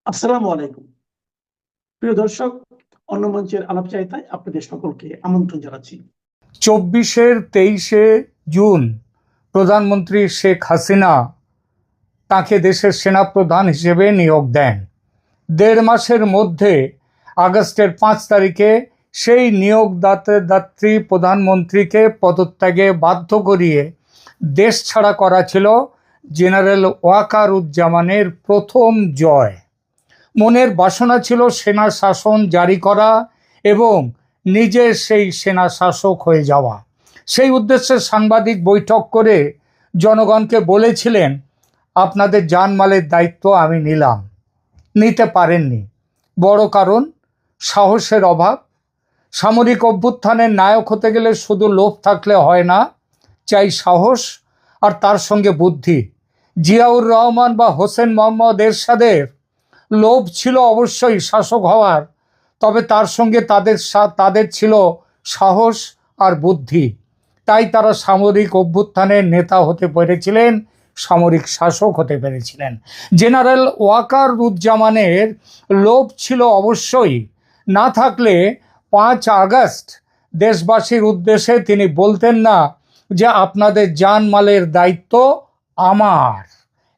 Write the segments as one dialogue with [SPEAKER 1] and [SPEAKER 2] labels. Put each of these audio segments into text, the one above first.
[SPEAKER 1] আসসালামু আলাইকুম। প্রিয় দর্শক, অন্য মঞ্চের আলাপচারিতায় আপনাদের সকলকে আমন্ত্রণ জানাচ্ছি।
[SPEAKER 2] 23শে জুন প্রধানমন্ত্রী শেখ হাসিনা তাকে দেশের সেনাপ্রধান হিসেবে নিয়োগ দেন। 1.5 মাসের মধ্যে আগস্টের 5 তারিখে সেই নিয়োগদাত্রী প্রধানমন্ত্রীকে পদত্যাগে বাধ্য করিয়ে দেশ ছাড়া করা ছিল জেনারেল ওয়াকারুজ্জামানের প্রথম জয়। মনের বাসনা ছিল সেনা শাসন জারি করা এবং নিজে সেই সেনা শাসক হয়ে যাওয়া। সেই উদ্দেশ্যে সাংবাদিক বৈঠক করে জনগণকে বলেছিলেন, আপনাদের জানমালের দায়িত্ব আমি নিলাম। নিতে পারেননি। বড় কারণ সাহসের অভাব। সামরিক অভ্যুত্থানের নায়ক হতে গেলে শুধু লোভ থাকলে হয় না, চাই সাহস আর তার সঙ্গে বুদ্ধি। জিয়াউর রহমান বা হোসেন মোহাম্মদ এরশাদের লোভ ছিল অবশ্যই শাসক হওয়ার, তবে তার সঙ্গে তাদের ছিল সাহস আর বুদ্ধি। তাই তারা সামরিক অভ্যুত্থানের নেতা হতে পেরেছিলেন, সামরিক শাসক হতে পেরেছিলেন। জেনারেল ওয়াকারুজ্জামানের লোভ ছিল অবশ্যই, না থাকলে 5 আগস্ট দেশবাসীর উদ্দেশ্যে তিনি বলতেন না যে আপনাদের জানমালের দায়িত্ব আমার।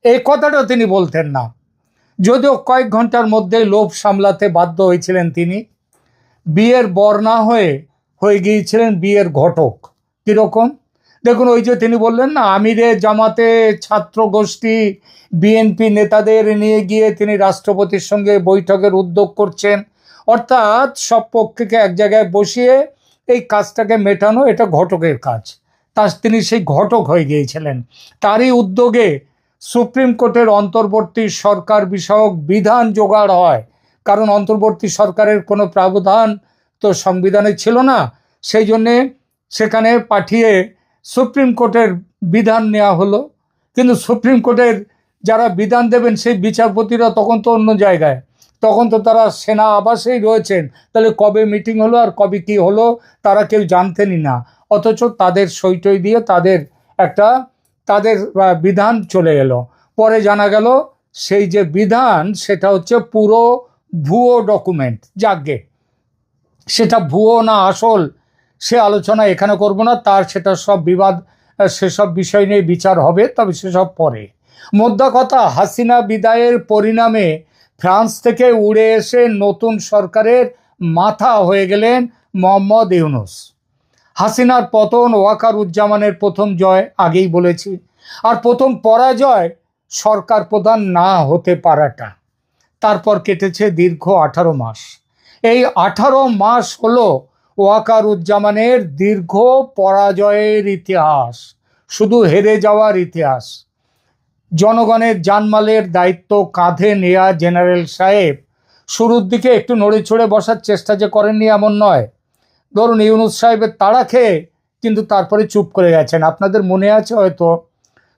[SPEAKER 2] এই কথাটা তিনি বলতেন না। যদিও কয়েক ঘন্টার মধ্যে লোভ সামলাতে বাধ্য হয়েছিলেন তিনি। বিয়ের বর না হয়ে গিয়েছিলেন বিয়ের ঘটক। কীরকম দেখুন, ওই যে তিনি বললেন না, আমিরে জামাতে ছাত্র গোষ্ঠী বিএনপি নেতাদের নিয়ে গিয়ে তিনি রাষ্ট্রপতির সঙ্গে বৈঠকের উদ্যোগ করছেন, অর্থাৎ সব পক্ষকে এক জায়গায় বসিয়ে এই কাজটাকে মেটানো, এটা ঘটকের কাজ। তিনি সেই ঘটক হয়ে গিয়েছিলেন। তারই উদ্যোগে সুপ্রিম কোর্টের অন্তর্বর্তী সরকার বিষয়ক বিধান জোগাড় হয়, কারণ অন্তর্বর্তী সরকারের কোনো প্রাবধান তো সংবিধানে ছিল না। সেই জন্যে সেখানে পাঠিয়ে সুপ্রিম কোর্টের বিধান নেওয়া হলো। কিন্তু সুপ্রিম কোর্টের যারা বিধান দেবেন সেই বিচারপতিরা তখন তো অন্য জায়গায়, তখন তো তারা সেনা আবাসেই রয়েছেন। তাহলে কবে মিটিং হলো আর কবে কী হলো তারা কেউ জানতেনই না। অথচ তাদের সইটই দিয়ে তাদের বিধান চলে এলো। পরে জানা গেল সেই যে বিধান সেটা হচ্ছে পুরো ভুয়ো ডকুমেন্ট। যাকে সেটা ভুয়ো না আসল সে আলোচনা এখানে করব না, সেটা সব বিবাদ, সেসব বিষয় নিয়ে বিচার হবে, তবে সেসব পরে। মোদ্দা কথা, হাসিনা বিদায়ের পরিণামে ফ্রান্স থেকে উড়ে এসে নতুন সরকারের মাথা হয়ে গেলেন মোহাম্মদ ইউনূস। হাসিনার পতন ওয়াকারুজ্জামানের প্রথম জয়, আগেই বলেছি। আর প্রথম পরাজয় সরকার প্রধান না হতে পারাটা। তারপর কেটেছে দীর্ঘ 18 মাস। এই 18 মাস হলো ওয়াকারুজ্জামানের দীর্ঘ পরাজয়ের ইতিহাস, শুধু হেরে যাওয়ার ইতিহাস। জনগণের জানমালের দায়িত্ব কাঁধে নেয়া জেনারেল সাহেব শুরুর দিকে একটু নড়ে চড়ে বসার চেষ্টা যে করেননি এমন নয়। ধরুন, ইউনূস সাহেবের তাড়া খেয়ে কিন্তু তারপরে চুপ করে গেছেন। আপনাদের মনে আছে হয়তো,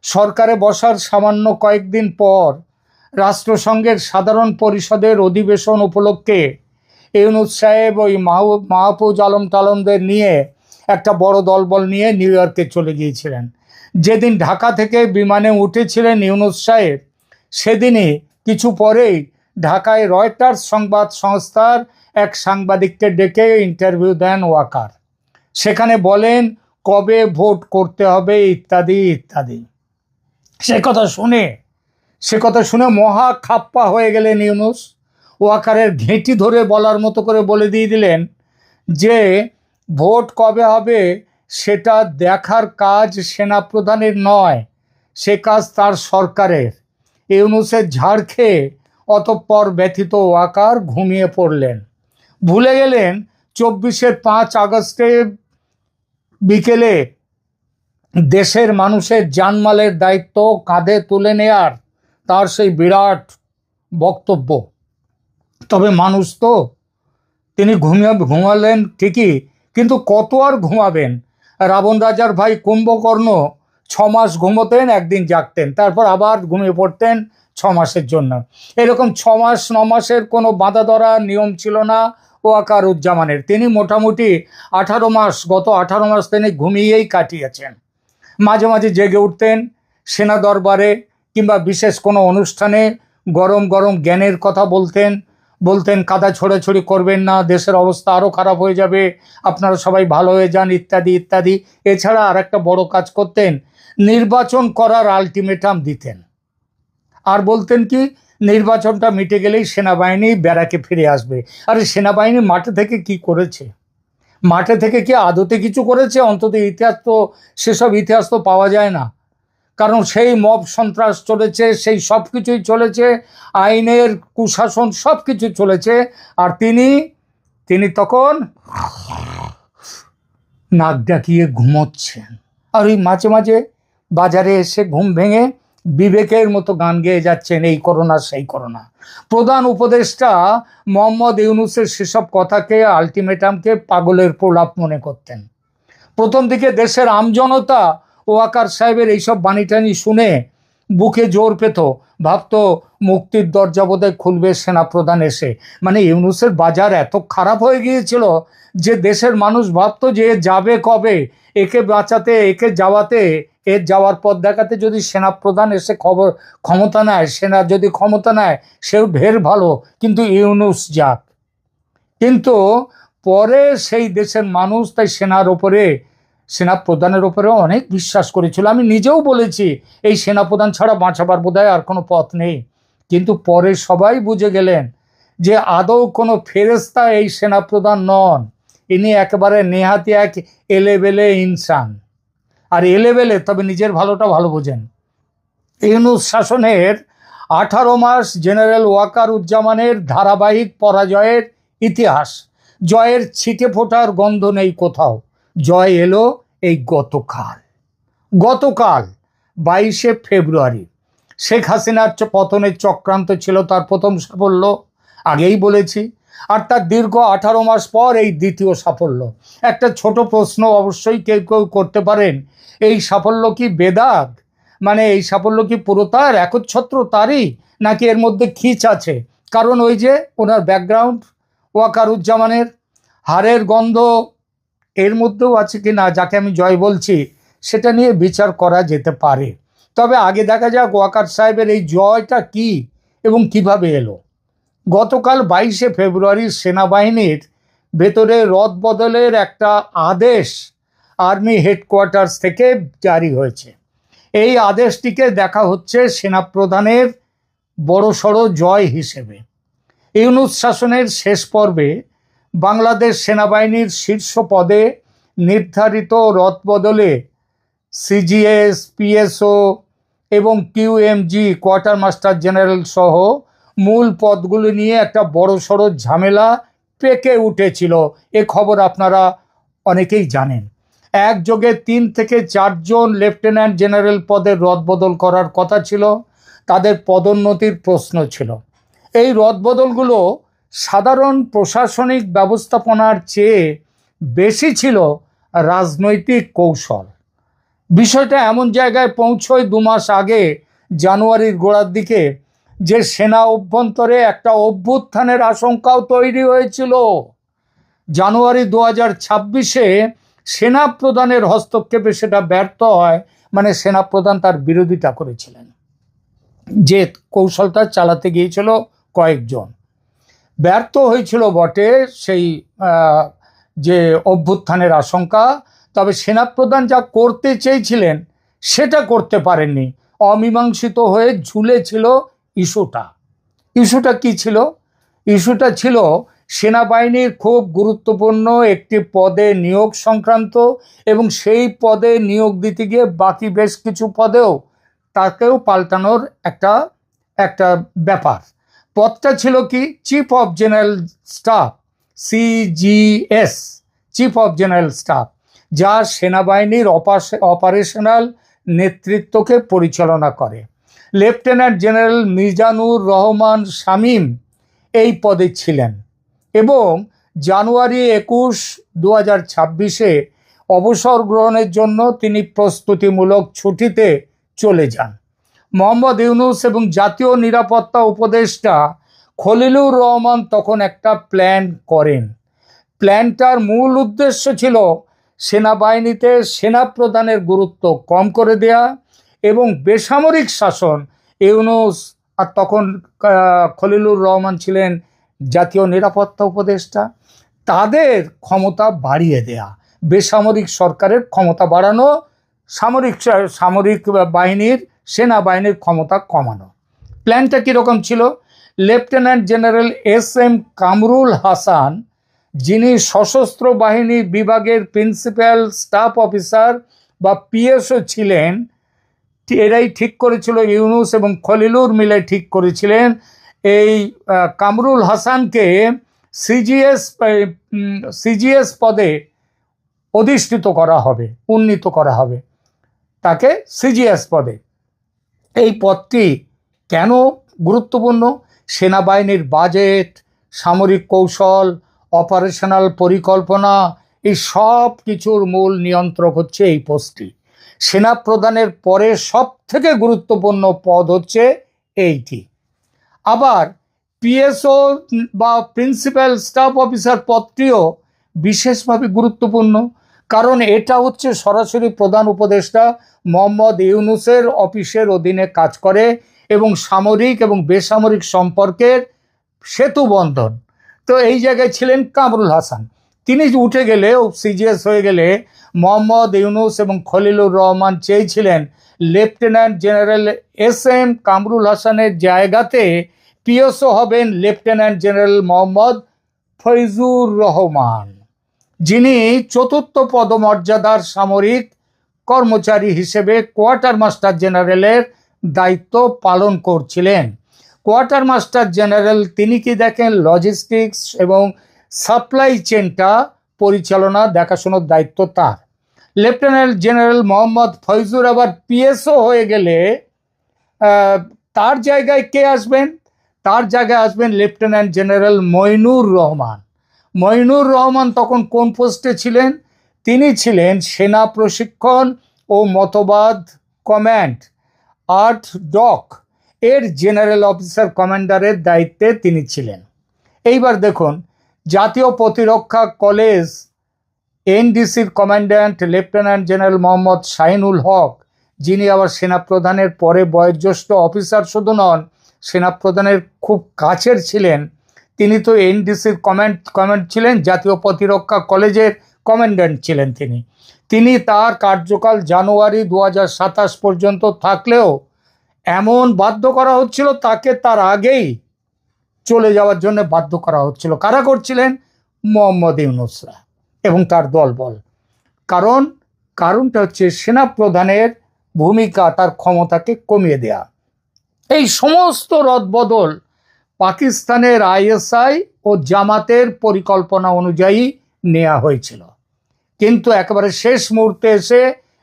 [SPEAKER 2] সরকারে বসার সামান্য কয়েকদিন পর রাষ্ট্রসংঘের সাধারণ পরিষদের অধিবেশন উপলক্ষে ইউনূস সাহেব ওই মাহফুজ আলম টালমদের নিয়ে একটা বড় দলবল নিয়ে নিউ ইয়র্কে চলে গিয়েছিলেন। যেদিন ঢাকা থেকে বিমানে উঠেছিলেন ইউনূস সাহেব, সেদিনই কিছু পরেই ঢাকায় রয়টার্স সংবাদ সংস্থার এক সাংবাদিককে ডেকে ইন্টারভিউ দেন ওয়াকার। সেখানে বলেন কবে ভোট করতে হবে ইত্যাদি ইত্যাদি। সে কথা শুনে মহা খাপ্পা হয়ে গেলেন ইউনূস। ওয়াকারের ঘেঁটি ধরে বলার মতো করে বলে দিয়ে দিলেন যে ভোট কবে হবে সেটা দেখার কাজ সেনাপ্রধানের নয়, সে কাজ তার সরকারের। ইউনূসের ঝাড় খেয়ে অতঃপর ব্যথিত ওয়াকার ঘুমিয়ে পড়লেন। ভুলে গেলেন 5 আগস্টে বিকেলে দেশের মানুষের জানমালের দায়িত্ব কাঁধে তুলে নেয়ার তার সেই বিরাট বক্তব্য। তবে মানুষ তো, তিনি ঘুমালেন ঠিকই, কিন্তু কত আর ঘুমাবেন? রাবণ রাজার ভাই কুম্ভকর্ণ 6 মাস ঘুমোতেন, একদিন জাগতেন, তারপর আবার ঘুমিয়ে পড়তেন 6 মাসের জন্য। এরকম 6 মাস 9 মাসের কোনো বাঁধা ধরা নিয়ম ছিল না ওয়াকারুজ্জামানের। তিনি মোটামুটি 18 মাস, গত 18 মাস তিনি ঘুমিয়েই কাটিয়েছেন। মাঝে মাঝে জেগে উঠতেন সেনা দরবারে কিংবা বিশেষ কোনো অনুষ্ঠানে গরম গরম জ্ঞানের কথা বলতেন, বলতেন কাদা ছোড়াছড়ি করবেন না, দেশের অবস্থা আরও খারাপ হয়ে যাবে, আপনারা সবাই ভালো হয়ে যান ইত্যাদি ইত্যাদি। এছাড়া আর একটা বড় কাজ করতেন, নির্বাচন করার আলটিমেটাম দিতেন আর বলতেন কি নির্বাচনটা মিটে গেলেই সেনাবাহিনী ব্যারাকে ফিরে আসবে। আরে সেনাবাহিনী মাঠে থেকে কি করেছে? মাঠে থেকে কি আদতে কিছু করেছে? অন্তত ইতিহাস তো, সেসব ইতিহাস তো পাওয়া যায় না। কারণ সেই মব সন্ত্রাস চলেছে, সেই সব কিছুই চলেছে, আইনের কুশাসন সব কিছু চলেছে। আর তিনি তখন নাক ডাকিয়ে ঘুমোচ্ছেন। আর ওই মাঝে মাঝে বাজারে এসে ঘুম ভেঙে বিবেকের মতো গান গেয়ে যাচ্ছেন, এই করোনা সেই করোনা। প্রধান উপদেষ্টা মোহাম্মদ ইউনূসের সেসব কথাকে, আলটিমেটামকে পাগলের প্রলাপ মনে করতেন। প্রথম দিকে দেশের আমজনতা ওয়াকার সাহেবের এইসব বাণীটানি শুনে বুকে জোর পেত, ভাবতো মুক্তির দরজা বোধহয় খুলবে সেনাপ্রধান এসে। মানে ইউনূসের বাজার এত খারাপ হয়ে গিয়েছিল যে দেশের মানুষ ভাবতো যে যাবে কবে, একে বাঁচাতে, একে যাওয়াতে, এর যাওয়ার পথ দেখাতে যদি সেনাপ্রধান এসে ক্ষমতা নেয়, সেনা যদি ক্ষমতা নেয় সেও ঢের ভালো, কিন্তু ইউনূস যাক। কিন্তু পরে সেই দেশের মানুষ তাই সেনাপ্রধানের ওপরে অনেক বিশ্বাস করেছিল। আমি নিজেও বলেছি এই সেনাপ্রধান ছাড়া বাঁচাবার বোধহয় আর কোনো পথ নেই। কিন্তু পরে সবাই বুঝে গেলেন যে আদৌ কোনো ফেরেস্তা এই সেনাপ্রধান নন, ইনি একেবারে নেহাতি এক এলেবেলে ইনসান। আর এলেবেলে, তবে নিজের ভালোটা ভালো বোঝেন। ইউনূস শাসনের 18 মাস জেনারেল ওয়াকারুজ্জামানের ধারাবাহিক পরাজয়ের ইতিহাস। জয়ের ছিটে ফোটার গন্ধ নেই কোথাও। জয় এলো এই গতকাল 22শে ফেব্রুয়ারি। শেখ হাসিনার পতনের চক্রান্ত ছিল তার প্রথম সাফল্য, আগেই বলেছি। আর তার দীর্ঘ 18 মাস পর এই দ্বিতীয় সাফল্য। একটা ছোট প্রশ্ন অবশ্যই কেউ কেউ করতে পারেন, এই সাফল্য কি বেদাগ? মানে এই সাফল্য কি পুরো তার, একচ্ছত্র তারই, নাকি এর মধ্যে খিচ আছে? কারণ ওই যে ওনার ব্যাকগ্রাউন্ড, ওয়াকারুজ্জামানের হাড়ের গন্ধ এর মধ্যেও আছে কি না, যাকে আমি জয় বলছি, সেটা নিয়ে বিচার করা যেতে পারে। তবে আগে দেখা যাক ওয়াকার সাহেবের এই জয়টা কি এবং কিভাবে এলো। গতকাল 22শে ফেব্রুয়ারি সেনাবাহিনীর ভেতরে রদবদলের একটা আদেশ আর্মি হেডকোয়ার্টার্স থেকে জারি হয়েছে। এই আদেশটিকে দেখা হচ্ছে সেনাপ্রধানের বড়সড় জয় হিসেবে। ইউনূস শাসনের শেষ পর্বে বাংলাদেশ সেনাবাহিনীর শীর্ষ পদে নির্ধারিত রদবদলে সিজিএস, পিএসও এবং কিউএমজি, কোয়ার্টার মাস্টার জেনারেল সহ মূল পদগুলো নিয়ে একটা বড়সড় ঝামেলা পেকে উঠেছিল। এ খবর আপনারা অনেকেই জানেন। একযোগে 3 থেকে 4 জন লেফটেন্যান্ট জেনারেল পদের রদবদল করার কথা ছিল, তাদের পদোন্নতির প্রশ্ন ছিল। এই রদবদলগুলো সাধারণ প্রশাসনিক ব্যবস্থাপনার চেয়ে বেশি ছিল রাজনৈতিক কৌশল। বিষয়টা এমন জায়গায় পৌঁছয় 2 মাস আগে, জানুয়ারির গোড়ার দিকে, যে সেনা অভ্যন্তরে একটা অভ্যুত্থানের আশঙ্কাও তৈরি হয়েছিল। জানুয়ারি 2026-এ সেনাপ্রধানের হস্তক্ষেপে সেটা ব্যর্থ হয়। মানে সেনাপ্রধান তার বিরোধিতা করেছিলেন, যে কৌশলটা চালাতে গিয়েছিল কয়েকজন। ব্যর্থ হয়েছিল বটে সেই যে অভ্যুত্থানের আশঙ্কা, তবে সেনাপ্রধান যা করতে চেয়েছিলেন সেটা করতে পারেননি। অমীমাংসিত হয়ে ঝুলেছিল ইস্যুটা কি ছিল? ইস্যুটা ছিল সেনাবাহিনীর খুব গুরুত্বপূর্ণ একটি পদে নিয়োগ সংক্রান্ত, এবং সেই পদে নিয়োগ দিতে গিয়ে বাকি বেশ কিছু পদেও তাকেও পাল্টানোর একটা ব্যাপার। পদটা ছিল কি? Chief of general staff, CGS, chief of general staff, যা সেনাবাহিনীর অপারেশনাল নেতৃত্বকে পরিচালনা করে। লেফটেন্যান্ট জেনারেল মিজানুর রহমান শামীম এই পদে ছিলেন এবং জানুয়ারি 21, 2026-এ অবসর গ্রহণের জন্য তিনি প্রস্তুতিমূলক ছুটিতে চলে যান। মোহাম্মদ ইউনূস এবং জাতীয় নিরাপত্তা উপদেষ্টা খলিলুর রহমান তখন একটা প্ল্যান করেন। প্ল্যানটার মূল উদ্দেশ্য ছিল সেনাবাহিনীতে সেনাপ্রধানের গুরুত্ব কম করে দেয়া এবং বেসামরিক শাসন ইউনূস আর তখন খলিলুর রহমান ছিলেন জাতীয় নিরাপত্তা উপদেষ্টা, তাদের ক্ষমতা বাড়িয়ে দেয়া, বেসামরিক সরকারের ক্ষমতা বাড়ানো, সামরিক বাহিনীর, সেনাবাহিনীর ক্ষমতা কমানো। প্ল্যানটা কীরকম ছিল? Lieutenant general SM. Kamrul Hasan, যিনি সশস্ত্র বাহিনী বিভাগের প্রিন্সিপাল স্টাফ অফিসার বা পিএসও ছিলেন, এরাই ঠিক করেছিল, ইউনুস এবং খলিলুর মিলে ঠিক করেছিলেন এই কামরুল হাসানকে সিজিএস পদে অধিষ্ঠিত করা হবে, উন্নীত করা হবে তাকে সিজিএস পদে। এই পদটি কেন গুরুত্বপূর্ণ? সেনাবাহিনীর বাজেট, সামরিক কৌশল, অপারেশনাল পরিকল্পনা, এই সব কিছুর মূল নিয়ন্ত্রক হচ্ছে এই পোস্টটি। সেনা প্রধানের পরে সব থেকে গুরুত্বপূর্ণ পদ হচ্ছে এইটি। আবার পিএসও বা প্রিন্সিপাল স্টাফ অফিসার পদটিও বিশেষভাবে গুরুত্বপূর্ণ, কারণ এটা হচ্ছে সরাসরি প্রধান উপদেষ্টা মোহাম্মদ ইউনুসের অফিসের অধীনে কাজ করে এবং সামরিক এবং বেসামরিক সম্পর্কের সেতু বন্ধন। তো এই জায়গায় ছিলেন কামরুল হাসান। তিনি উঠে গেলে, সিজিএস হয়ে গেলে, মোহাম্মদ ইউনুস এবং খলিলুর রহমান চেয়েছিলেন লেফটেন্যান্ট জেনারেল এস.এম. কামরুল হাসানের জায়গাতে পিএসও হবেন লেফটেন্যান্ট জেনারেল মোহাম্মদ ফৈজুর রহমান, যিনি চতুর্থ পদমর্যাদার সামরিক কর্মচারী হিসেবে কোয়ার্টার মাস্টার জেনারেলের দায়িত্ব পালন করছিলেন। কোয়ার্টার মাস্টার জেনারেল তিনি কি দেখেন? লজিস্টিক্স এবং সাপ্লাই চেনটা পরিচালনা, দেখাশোনার দায়িত্ব তার। লেফটেন্যান্ট জেনারেল মোহাম্মদ ফৈজুর আবার পিএসও হয়ে গেলে তার জায়গায় কে আসবেন? তার জায়গায় আসবেন লেফটেন্যান্ট জেনারেল মইনুর রহমান। মইনুর রহমান তখন কোন পোস্টে ছিলেন? তিনি ছিলেন সেনা প্রশিক্ষণ ও মতবাদ কমান্ড, আর্ট ডক এর জেনারেল অফিসার কমান্ডারের দায়িত্বে তিনি ছিলেন। এইবার দেখুন, জাতীয় প্রতিরক্ষা কলেজ এনডিসির commandant lieutenant general Mohammad Shahinul Haque, যিনি আবার সেনাপ্রধানের পরে বয়োজ্যেষ্ঠ অফিসার শুধু নন, সেনাপ্রধানের খুব কাছের ছিলেন। তিনি তো এনডিসির কমান্ড ছিলেন, জাতীয় প্রতিরক্ষা কলেজের কমান্ড্যান্ট ছিলেন তিনি তার কার্যকাল জানুয়ারি 2027 পর্যন্ত থাকলেও এমন বাধ্য করা হচ্ছিল তাকে, তার আগেই চলে যাওয়ার জন্য বাধ্য করা হচ্ছিল। কারা করছিলেন? মোহাম্মদ ইউনুসরা এবং তার দলবল। কারণটা হচ্ছে সেনাপ্রধানের ভূমিকা, তার ক্ষমতাকে কমিয়ে দেয়া। এই সমস্ত রদবদল পাকিস্তানের আইএসআই ও জামাতের পরিকল্পনা অনুযায়ী নেওয়া হয়েছিল, কিন্তু একেবারে শেষ মুহূর্তে এসে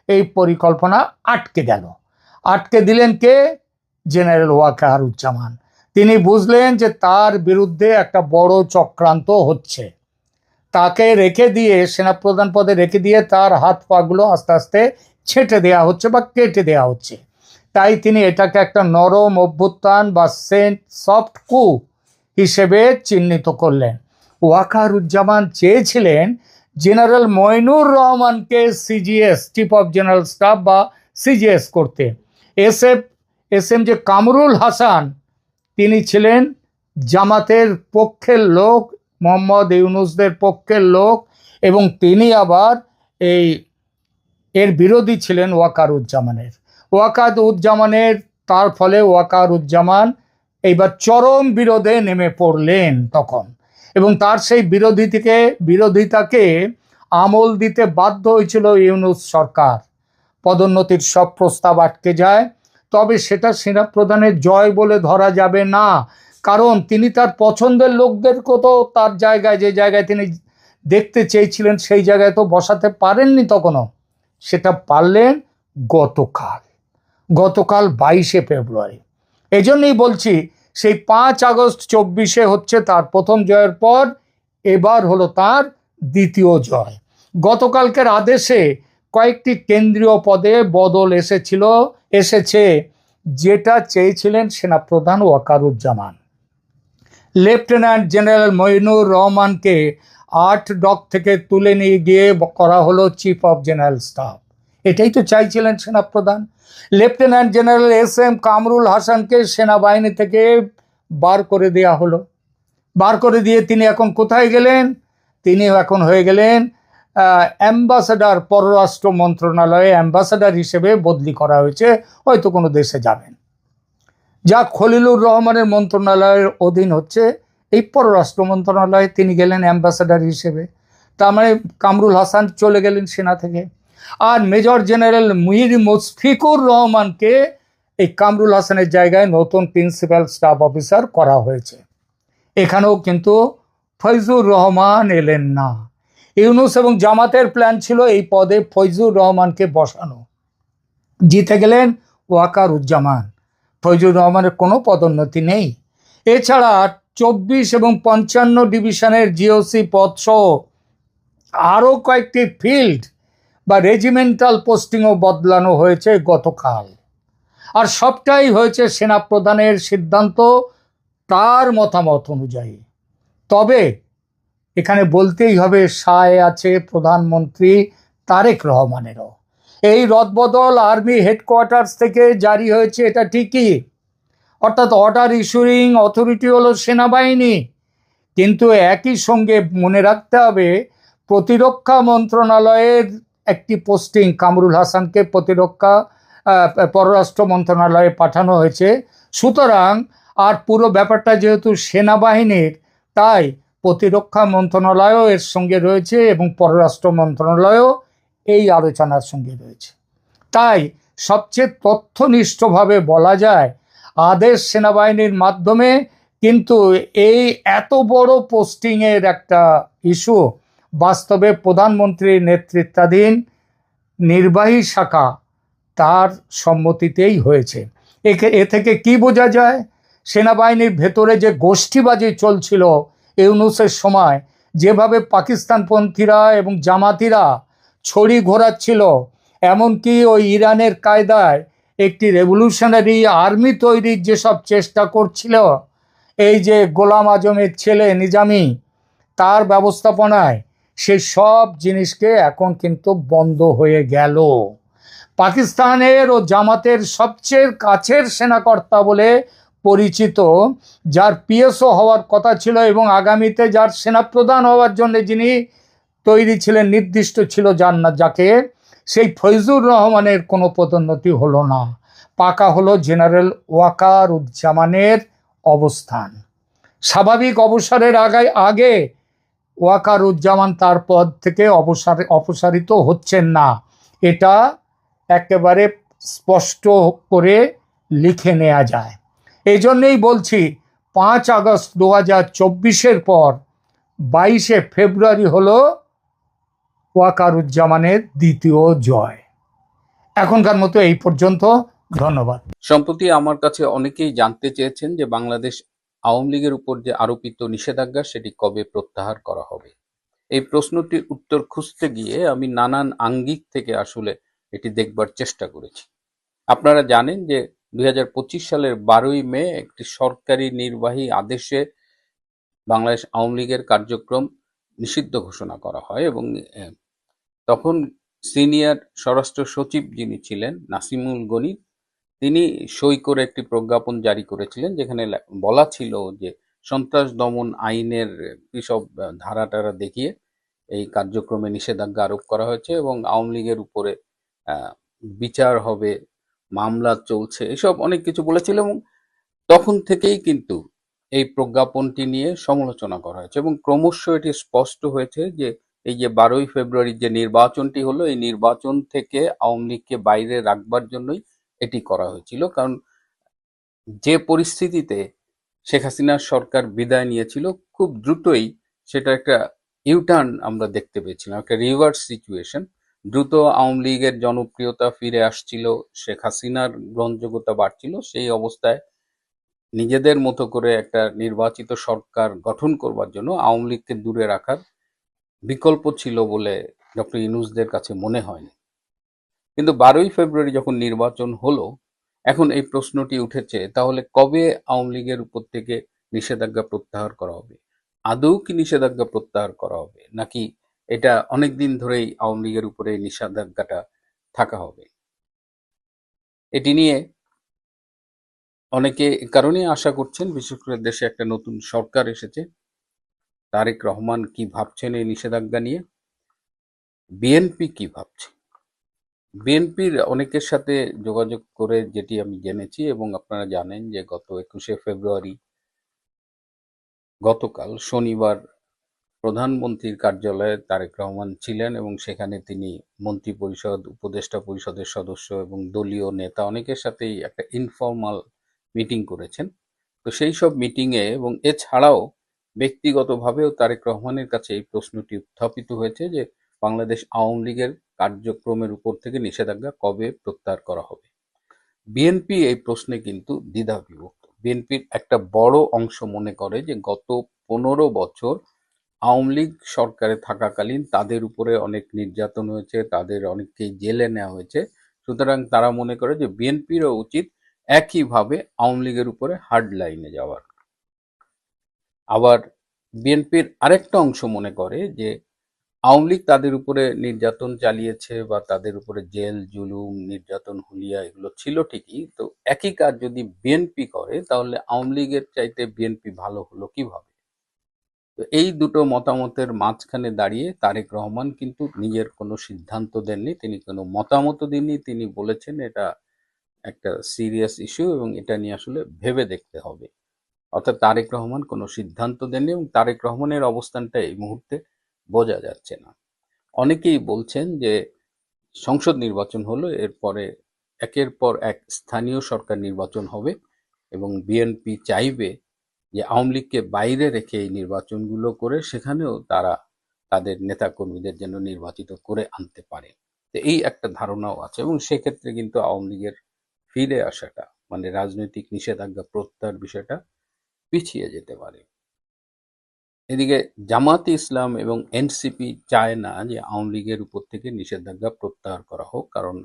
[SPEAKER 2] এই পরিকল্পনা আটকে গেল। আটকে দিলেন কে? জেনারেল ওয়াকারুজ্জামান। তিনি বুঝলেন যে তার বিরুদ্ধে একটা বড় চক্রান্ত হচ্ছে। তাকে রেখে দিয়ে, সেনাপ্রধান পদে রেখে দিয়ে তার হাত পাগুলো আস্তে আস্তে ছেঁটে দেওয়া হচ্ছে বা কেটে দেওয়া হচ্ছে। তাই তিনি এটাকে একটা নরম অভ্যুত্থান বা সফট কু হিসেবে চিহ্নিত করলেন। ওয়াকারুজ্জামান চেয়েছিলেন জেনারেল মইনুর রহমানকে CGS, chief of general staff বা সিজিএস করতে। এস.এম. যে কামরুল হাসান, তিনি ছিলেন জামাতের পক্ষের লোক, মোহাম্মদ ইউনুসদের পক্ষের লোক, এবং তিনি আবার এর বিরোধী ছিলেন ওয়াকারুজ্জামানের। তার ফলে ওয়াকারুজ্জামান এইবার চরম বিরোধে নেমে পড়লেন তখন, এবং তার সেই বিরোধিতাকে আমল দিতে বাধ্য হয়েছিল ইউনুস সরকার। পদোন্নতির সব প্রস্তাব আটকে যায়, তবে সেটা সেনাপ্রধানের জয় বলে ধরা যাবে না, কারণ তিনি তার পছন্দের লোকদেরকে তো তার জায়গায়, যে জায়গায় তিনি দেখতে চেয়েছিলেন সেই জায়গায় তো বসাতে পারেননি তখনও। সেটা পারলেন গতকাল 22শে ফেব্রুয়ারি। এই জন্যই বলছি, সেই 5 আগস্ট 24 হচ্ছে তার প্রথম জয়ের পর এবার হলো তার দ্বিতীয় জয়। গতকালকের আদেশে কয়েকটি কেন্দ্রীয় পদে বদল এসেছে, যেটা চেয়েছিলেন সেনাপ্রধান ওয়াকারুজ্জামান। লেফটেন্যান্ট জেনারেল মইনুর রহমানকে 8 ডক থেকে তুলে নিয়ে গিয়ে করা হলো চিফ অফ জেনারেল স্টাফ। এটাই তো চাইছিলেন সেনাপ্রধান। লেফটেন্যান্ট জেনারেল SM কামরুল হাসানকে সেনাবাহিনী থেকে বার করে দেয়া হলো। বার করে দিয়ে তিনি এখন কোথায় গেলেন? তিনি এখন হয়ে গেলেন অ্যাম্বাসাডার, পররাষ্ট্র মন্ত্রণালয়ে অ্যাম্বাসাডার হিসেবে বদলি করা হয়েছে, হয়তো কোনো দেশে যাবেন। যা খলিলুর রহমানের মন্ত্রণালয়ের অধীন হচ্ছে, এই পররাষ্ট্র মন্ত্রণালয়ে তিনি গেলেন অ্যাম্বাসাডার হিসেবে। তার মানে কামরুল হাসান চলে গেলেন সেনা থেকে। আর মেজর জেনারেল মীর মুশফিকুর রহমানকে এই কামরুল হাসানের জায়গায় নতুন প্রিন্সিপাল স্টাফ অফিসার করা হয়েছে। এখানেও কিন্তু ফয়জুর রহমান এলেন না। ইউনূস এবং জামাতের প্ল্যান ছিল এই পদে ফয়জুর রহমানকে বসানো। জিতে গেলেন ওয়াকারুজ্জামান। ফয়জুর রহমানের কোনো পদোন্নতি নেই। এছাড়া 24 এবং 55 ডিভিশনের GOC পদ সহ আরও কয়েকটি ফিল্ড বা রেজিমেন্টাল পোস্টিংও বদলানো হয়েছে গতকাল। আর সবটাই হয়েছে সেনাপ্রধানের সিদ্ধান্ত, তার মতামত অনুযায়ী। তবে এখানে বলতেই হবে, সায় আছে প্রধানমন্ত্রী তারেক রহমানেরও। এই রদবদল আর্মি হেডকোয়ার্টার্স থেকে জারি হয়েছে, এটা ঠিকই, অর্থাৎ অর্ডার ইস্যুইং অথরিটি হলো সেনাবাহিনী, কিন্তু একই সঙ্গে মনে রাখতে হবে প্রতিরক্ষা মন্ত্রণালয়ের একটি পোস্টিং কামরুল হাসানকে পররাষ্ট্র মন্ত্রণালয়ে পাঠানো হয়েছে। সুতরাং আর পুরো ব্যাপারটা যেহেতু সেনাবাহিনীর, তাই প্রতিরক্ষা মন্ত্রণালয়ও এর সঙ্গে রয়েছে এবং পররাষ্ট্র মন্ত্রণালয়ও এই আলোচনার সঙ্গে রয়েছে। তাই সবচেয়ে তথ্যনিষ্ঠভাবে বলা যায়, আদেশ সেনাবাহিনীর মাধ্যমে, কিন্তু এই এত বড় পোস্টিংয়ের একটা ইস্যু বাস্তবে প্রধানমন্ত্রীর নেতৃত্বাধীন নির্বাহী শাখা তার সম্মতিতেই হয়েছে। এ থেকে কি বোঝা যায়? সেনাবাহিনীর ভেতরে যে গোষ্ঠীবাজি চলছিল ইউনূসের সময়, যেভাবে পাকিস্তানপন্থীরা এবং জামাতিরা ছড়ি ঘোরাচ্ছিল, এমনকি ওই ইরানের কায়দায় একটি রেভলিউশনারি আর্মি তৈরির যেসব চেষ্টা করছিল, এই যে গোলাম আজমের ছেলে নিজামি, তার ব্যবস্থাপনায় সেই সব জিনিসকে এখন কিন্তু বন্ধ হয়ে গেল। পাকিস্তানের ও জামাতের সবচেয়ে কাছের সেনাকর্তা বলে পরিচিত, যার PSO হওয়ার কথা ছিল এবং আগামীতে যার সেনাপ্রধান হওয়ার জন্য যিনি তৈরি ছিলেন, নির্দিষ্ট ছিল যাকে, সেই ফয়জুর রহমানের কোনো পদোন্নতি হলো না। পাকা হলো জেনারেল ওয়াকারুজ্জামানের অবস্থান। স্বাভাবিক অবসরের আগে ওয়াকারুজ্জামান তার পদ থেকে অপসারিত হচ্ছেন না, এটা একেবারে স্পষ্ট করে লিখে নেওয়া যায়। এই জন্যেই বলছি, 5 আগস্ট 2024-এর পর 22শে ফেব্রুয়ারি হলো ওয়াকারুজ্জামানের দ্বিতীয় জয়। এখনকার মতো এই পর্যন্ত, ধন্যবাদ।
[SPEAKER 3] সম্প্রতি আমার কাছে অনেকেই জানতে চেয়েছেন যে বাংলাদেশ আওয়ামী লীগের উপর যে আরোপিত নিষেধাজ্ঞা সেটি কবে প্রত্যাহার করা হবে। এই প্রশ্নটির উত্তর খুঁজতে গিয়ে আমি নানান আঙ্গিক থেকে আসলে এটি দেখবার চেষ্টা করেছি। আপনারা জানেন যে 2025 সালের 12ই মে একটি সরকারি নির্বাহী আদেশে বাংলাদেশ আওয়ামী লীগের কার্যক্রম নিষিদ্ধ ঘোষণা করা হয় এবং তখন সিনিয়র স্বরাষ্ট্র সচিব যিনি ছিলেন নাসিমুল গনি, তিনি সই করে একটি প্রজ্ঞাপন জারি করেছিলেন, যেখানে বলা ছিল যে সন্ত্রাস দমন আইনের কিসব ধারা দেখিয়ে এই কার্যক্রমে নিষেধাজ্ঞা আরোপ করা হয়েছে এবং আওয়ামী লীগের উপরে বিচার হবে, মামলা চলছে, এসব অনেক কিছু বলেছিল। এবং তখন থেকেই কিন্তু এই প্রজ্ঞাপনটি নিয়ে সমালোচনা করা হয়েছে এবং ক্রমশ এটি স্পষ্ট হয়েছে যে এই যে 12ই ফেব্রুয়ারির যে নির্বাচনটি হলো, এই নির্বাচন থেকে আওয়ামী লীগকে বাইরে রাখবার জন্যই এটি করা হয়েছিল। কারণ যে পরিস্থিতিতে শেখ হাসিনার সরকার বিদায় নিয়েছিল, খুব দ্রুতই সেটা একটা ইউটার্ন আমরা দেখতে পেয়েছিলাম, একটা রিভার্স সিচুয়েশন। দ্রুত আওয়ামী লীগের জনপ্রিয়তা ফিরে আসছিল, শেখ হাসিনার গ্রহণযোগ্যতা বাড়ছিল। সেই অবস্থায় নিজেদের মতো করে একটা নির্বাচিত সরকার গঠন করবার জন্য আওয়ামী লীগকে দূরে রাখার বিকল্প ছিল বলে ডক্টর ইউনূসদের কাছে মনে হয়নি। কিন্তু 12ই ফেব্রুয়ারি যখন নির্বাচন হলো, এখন এই প্রশ্নটি উঠেছে, তাহলে কবে আওয়ামী লীগের উপর থেকে নিষেধাজ্ঞা প্রত্যাহার করা হবে? আদৌ কি নিষেধাজ্ঞা প্রত্যাহার করা হবে, নাকি এটা অনেকদিন ধরেই আওয়ামী লীগের উপরে নিষেধাজ্ঞাটা থাকা হবে। এটি নিয়ে অনেকে এ কারণেই আশা করছেন, বিশেষ করে দেশে একটা নতুন সরকার এসেছে, তারেক রহমান কি ভাবছেন এই নিষেধাজ্ঞা নিয়ে, বিএনপি কি ভাবছে। বিএনপির অনেকের সাথে যোগাযোগ করে যেটি আমি জেনেছি, এবং আপনারা জানেন যে গত 21শে ফেব্রুয়ারি, গতকাল শনিবার, প্রধানমন্ত্রীর কার্যালয়ে তারেক রহমান ছিলেন এবং সেখানে তিনি মন্ত্রিপরিষদ, উপদেষ্টা পরিষদের সদস্য এবং দলীয় নেতা অনেকের সাথেই একটা ইনফর্মাল মিটিং করেছেন। তো সেই সব মিটিংয়ে এবং এছাড়াও ব্যক্তিগতভাবেও তারেক রহমানের কাছে এই প্রশ্নটি উত্থাপিত হয়েছে যে বাংলাদেশ আওয়ামী লীগের কার্যক্রমের উপর থেকে নিষেধাজ্ঞা কবে প্রত্যাহার করা হবে। বিএনপি এই প্রশ্নে কিন্তু দ্বিধাবিভক্ত। বিএনপির একটা বড় অংশ মনে করে যে গত 15 বছর আওয়ামী লীগ সরকারে থাকাকালীন তাদের উপরে অনেক নির্যাতন হয়েছে, তাদের অনেককেই জেলে নেওয়া হয়েছে। সুতরাং তারা মনে করে যে বিএনপিরও উচিত একইভাবে আওয়ামী লীগের উপরে হার্ড লাইনে যাওয়ার। আবার বিএনপির আরেকটা অংশ মনে করে যে আওয়ামী লীগ তাদের উপরে নির্যাতন চালিয়েছে বা তাদের উপরে জেল জুলুম নির্যাতন হুলিয়া এগুলো ছিল ঠিকই, তো একই কাজ যদি বিএনপি করে তাহলে আওয়ামী লীগের চাইতে বিএনপি ভালো হলো কিভাবে। তো এই দুটো মতামতের মাঝখানে দাঁড়িয়ে তারেক রহমান কিন্তু নিজের কোনো সিদ্ধান্ত দেননি, তিনি কোনো মতামত দেননি। তিনি বলেছেন এটা একটা সিরিয়াস ইস্যু এবং এটা নিয়ে আসলে ভেবে দেখতে হবে। অর্থাৎ তারেক রহমান কোনো সিদ্ধান্ত দেননি এবং তারেক রহমানের অবস্থানটা এই মুহূর্তে বোঝা যাচ্ছে না। অনেকেই বলছেন যে সংসদ নির্বাচন হলো, এরপরে একের পর এক স্থানীয় সরকার নির্বাচন হবে এবং বিএনপি চাইবে যে আওয়ামী লীগকে বাইরে রেখে এই নির্বাচনগুলো করে সেখানেও তারা তাদের নেতাকর্মীদের যেন নির্বাচিত করে আনতে পারে। তো এই একটা ধারণাও আছে এবং সেক্ষেত্রে কিন্তু আওয়ামী লীগের ফিরে আসাটা, মানে রাজনৈতিক নিষেধাজ্ঞা প্রত্যাহার বিষয়টা পিছিয়ে যেতে পারে। এদিকে জামাতে ইসলাম এবং এনসিপি চায় না যে আওয়ামী লীগের উপর থেকে নিষেধাজ্ঞা প্রত্যাহার করা হোক, কারণ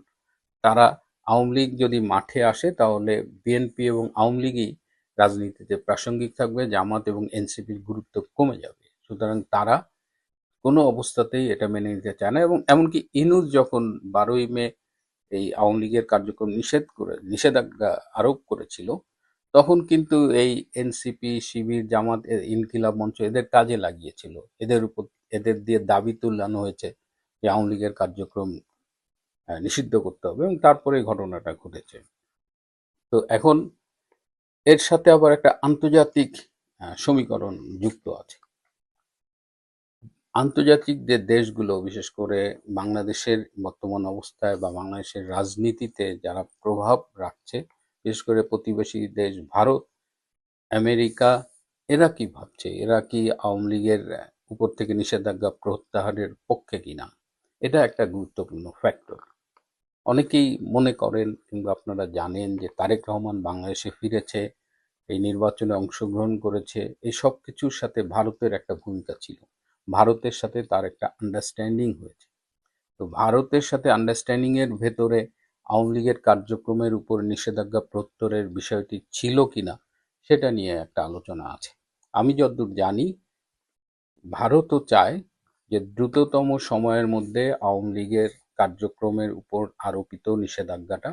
[SPEAKER 3] তারা আওয়ামী লীগ যদি মাঠে আসে তাহলে বিএনপি এবং আওয়ামী লীগই রাজনীতিতে প্রাসঙ্গিক থাকবে, জামাত এবং এনসিপির গুরুত্ব কমে যাবে। সুতরাং তারা কোনো অবস্থাতেই এটা মেনে নিতে চায় না এবং এমনকি ইনুস যখন 12ই মে এই আওয়ামী লীগের কার্যক্রম নিষেধাজ্ঞা আরোপ করেছিল, তখন কিন্তু এই এনসিপি, শিবির, জামাত, ইনকিলাব মঞ্চ এদের কাজে লাগিয়েছিল। এদের দিয়ে দাবি তুলানো হয়েছে যে আওয়ামী লীগের কার্যক্রম নিষিদ্ধ করতে হবে এবং তারপরে এই ঘটনাটা ঘটেছে। তো এখন এর সাথে আবার একটা আন্তর্জাতিক সমীকরণ যুক্ত আছে। আন্তর্জাতিক যে দেশগুলো, বিশেষ করে বাংলাদেশের বর্তমান অবস্থায় বা বাংলাদেশের রাজনীতিতে যারা প্রভাব রাখছে, বিশেষ করে প্রতিবেশী দেশ ভারত, আমেরিকা, এরা কি ভাবছে? এরা কি আওয়ামী লীগের উপর থেকে নিষেধাজ্ঞা প্রত্যাহারের পক্ষে কিনা? এটা একটা গুরুত্বপূর্ণ ফ্যাক্টর। অনেকেই মনে করেন কিংবা আপনারা জানেন যে তারেক রহমান বাংলাদেশে ফিরেছে, এই নির্বাচনে অংশগ্রহণ করেছে, এই সব কিছুর সাথে ভারতের একটা ভূমিকা ছিল। ভারতের সাথে তার একটা আন্ডারস্ট্যান্ডিং হয়েছে। তো ভারতের সাথে আন্ডারস্ট্যান্ডিং এর ভেতরে আওয়ামী লীগের কার্যক্রমের উপর নিষেধাজ্ঞা প্রত্যাহারের বিষয়টি ছিল কিনা সেটা নিয়ে একটা আলোচনা আছে। আমি যতদূর জানি, ভারতও চায় যে দ্রুততম সময়ের মধ্যে আওয়ামী লীগের কার্যক্রমের উপর আরোপিত নিষেধাজ্ঞাটা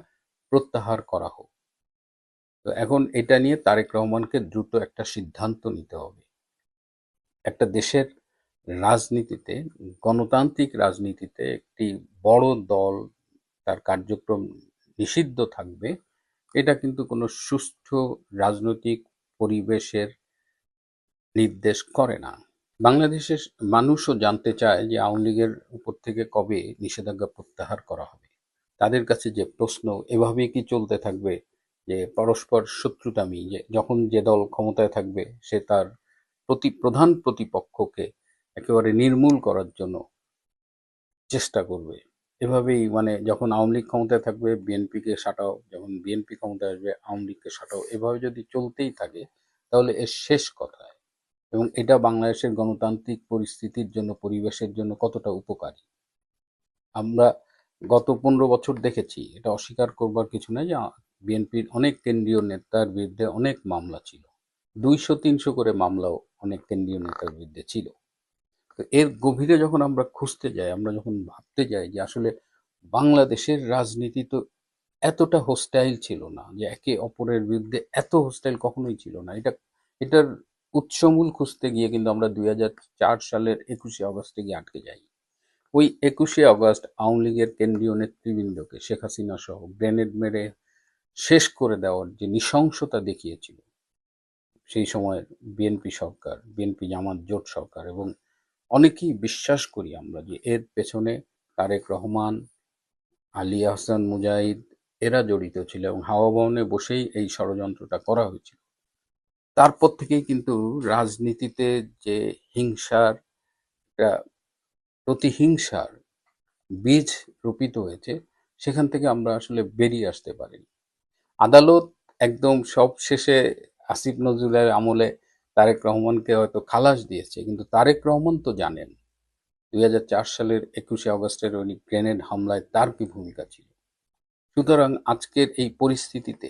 [SPEAKER 3] প্রত্যাহার করা হোক। তো এখন এটা নিয়ে তারেক রহমানকে দ্রুত একটা সিদ্ধান্ত নিতে হবে। একটা দেশের রাজনীতিতে, গণতান্ত্রিক রাজনীতিতে একটি বড় দল তার কার্যক্রম নিষিদ্ধ থাকবে, এটা কিন্তু কোনো সুষ্ঠু রাজনৈতিক পরিবেশের নির্দেশ করে না। বাংলাদেশের মানুষও জানতে চায় যে আওয়ামী লীগের উপর থেকে কবে নিষেধাজ্ঞা প্রত্যাহার করা হবে। তাদের কাছে যে প্রশ্ন, এভাবেই কি চলতে থাকবে যে পরস্পর শত্রুতামি, যে যখন যে দল ক্ষমতায় থাকবে সে তার প্রধান প্রতিপক্ষকে একেবারে নির্মূল করার জন্য চেষ্টা করবে। এভাবেই মানে যখন আওয়ামী লীগ ক্ষমতায় থাকবে বিএনপিকে সাঁটাও, যখন বিএনপি ক্ষমতায় আসবে আওয়ামী লীগকে সাঁটাও, এভাবে যদি চলতেই থাকে তাহলে এর শেষ কোথায়? এবং এটা বাংলাদেশের গণতান্ত্রিক পরিস্থিতির জন্য, পরিবেশের জন্য কতটা উপকারী? আমরা গত 15 বছর দেখেছি, এটা অস্বীকার করবার কিছু নাই যে বিএনপির অনেক কেন্দ্রীয় নেতার বিরুদ্ধে অনেক মামলা ছিল, 200-300 করে মামলাও অনেক কেন্দ্রীয় নেতার বিরুদ্ধে ছিল। তো এর গভীরে যখন আমরা খুঁজতে যাই, আমরা যখন ভাবতে যাই যে আসলে বাংলাদেশের রাজনীতি তো এতটা হোস্টাইল ছিল না, যে একে অপরের বিরুদ্ধে এত হোস্টাইল কখনোই ছিল না। এটার উৎসমূল খুঁজতে গিয়ে কিন্তু আমরা 2004 সালের 21শে আগস্টে গিয়ে আটকে যাই। ওই 21শে আগস্ট আওয়ামী লীগের কেন্দ্রীয় নেতৃবৃন্দকে শেখ হাসিনা সহ গ্রেনেড মেরে শেষ করে দেওয়ার যে নৃশংসতা দেখিয়েছিল সেই সময়ের বিএনপি সরকার, বিএনপি জামাত জোট সরকার, এবং অনেকেই বিশ্বাস করি আমরা যে এর পেছনে তারেক রহমান, আলী আহসান মুজাহিদ এরা জড়িত ছিল, এবং হাওয়া ভবনে বসেই এই ষড়যন্ত্রটা করা হয়েছিল। তারপর থেকেই কিন্তু রাজনীতিতে যে হিংসার, একটা প্রতিহিংসার বীজ রোপিত হয়েছে, সেখান থেকে আমরা আসলে বেরিয়ে আসতে পারিনি। আদালত একদম সব শেষে আসিফ নজরুলের আমলে তারেক রহমানকে হয়তো খালাস দিয়েছে, কিন্তু তারেক রহমান তো জানেন 2004 সালের 21শে আগস্টের ওই গ্রেনেড হামলায় তার কি ভূমিকা ছিল। সুতরাং আজকের এই পরিস্থিতিতে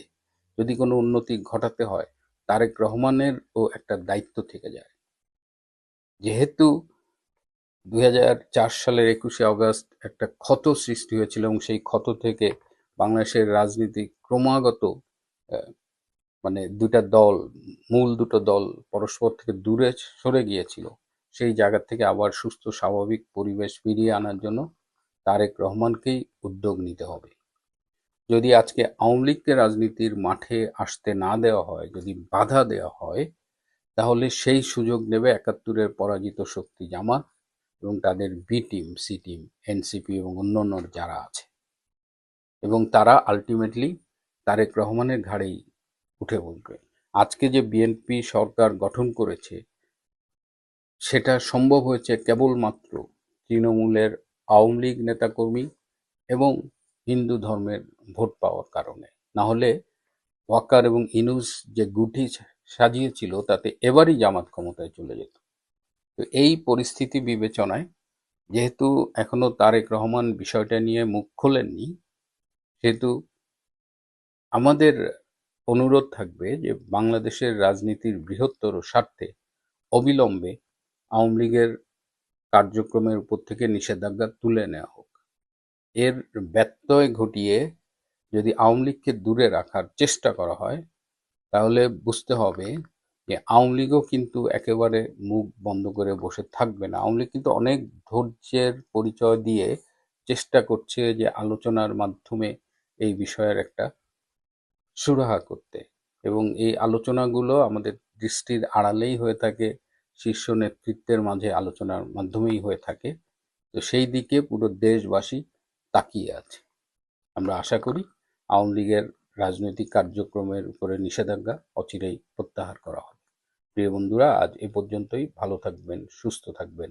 [SPEAKER 3] যদি কোনো উন্নতি ঘটাতে হয়, তারেক রহমানেরও একটা দায়িত্ব থেকে যায়। যেহেতু 2004 সালের 21শে আগস্ট একটা ক্ষত সৃষ্টি হয়েছিল, এবং সেই ক্ষত থেকে বাংলাদেশের রাজনীতি ক্রমাগত আহ, মানে মূল দুটো দল পরস্পর থেকে দূরে সরে গিয়েছিল, সেই জায়গা থেকে আবার সুস্থ স্বাভাবিক পরিবেশ ফিরিয়ে আনার জন্য তারেক রহমানকেই উদ্যোগ নিতে হবে। যদি আজকে আওয়ামী লীগকে রাজনীতির মাঠে আসতে না দেওয়া হয়, যদি বাধা দেওয়া হয়, তাহলে সেই সুযোগ নেবে 71-এর পরাজিত শক্তি জামাত এবং তাদের B team, C team, NCP এবং অন্যান্য যারা আছে, এবং তারা আলটিমেটলি তারেক রহমানের ঘাড়েই উঠে বসবে। আজকে যে বিএনপি সরকার গঠন করেছে, সেটা সম্ভব হয়েছে কেবলমাত্র তৃণমূলের আওয়ামী লীগ নেতাকর্মী এবং হিন্দু ধর্মের ভোট পাওয়ার কারণে। না হলে ওয়াকার এবং ইনুস যে গুটি সাজিয়েছিল, তাতে এবারই জামাত ক্ষমতায় চলে যেত। তো এই পরিস্থিতি বিবেচনায়, যেহেতু এখনো তারেক রহমান বিষয়টা নিয়ে মুখ খোলেননি, সেহেতু আমাদের অনুরোধ থাকবে যে বাংলাদেশের রাজনীতির বৃহত্তর স্বার্থে অবিলম্বে আওয়ামী লীগের কার্যক্রমের উপর থেকে নিষেধাজ্ঞা তুলে নেওয়া হোক। এর ব্যত্যয় ঘটিয়ে যদি আওয়ামী লীগকে দূরে রাখার চেষ্টা করা হয়, তাহলে বুঝতে হবে যে আওয়ামী লীগও কিন্তু একেবারে মুখ বন্ধ করে বসে থাকবে না। আওয়ামী লীগ কিন্তু অনেক ধৈর্যের পরিচয় দিয়ে চেষ্টা করছে যে আলোচনার মাধ্যমে এই বিষয়ের একটা সুরাহা করতে, এবং এই আলোচনাগুলো আমাদের দৃষ্টির আড়ালেই হয়ে থাকে, শীর্ষ নেতৃত্বের মাঝে আলোচনার মাধ্যমেই হয়ে থাকে। তো সেই দিকে পুরো দেশবাসী তাকিয়ে আছে। আমরা আশা করি আওয়ামী লীগের রাজনৈতিক কার্যক্রমের উপরে নিষেধাজ্ঞা অচিরেই প্রত্যাহার করা হবে। প্রিয় বন্ধুরা, আজ এ পর্যন্তই। ভালো থাকবেন, সুস্থ থাকবেন,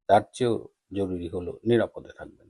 [SPEAKER 3] তার চেয়েও জরুরি হলো নিরাপদে থাকবেন।